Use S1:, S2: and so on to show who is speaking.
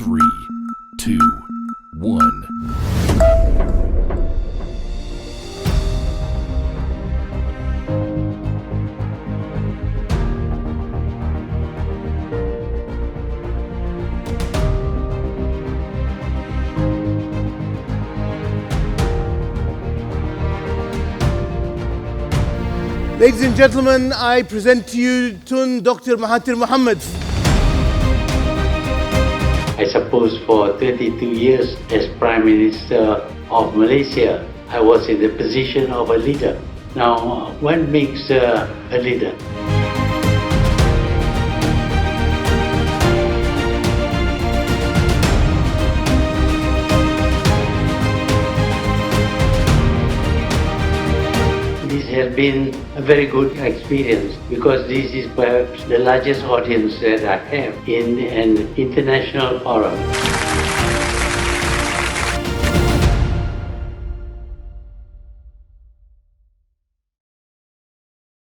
S1: 3, 2, 1.
S2: Ladies and gentlemen, I present to you Tun Dr Mahathir Mohamad.
S3: I suppose for 32 years as Prime Minister of Malaysia, I was in the position of a leader. Now, what makes a leader? This has been a very good experience because this is perhaps the largest audience that I have in an international forum.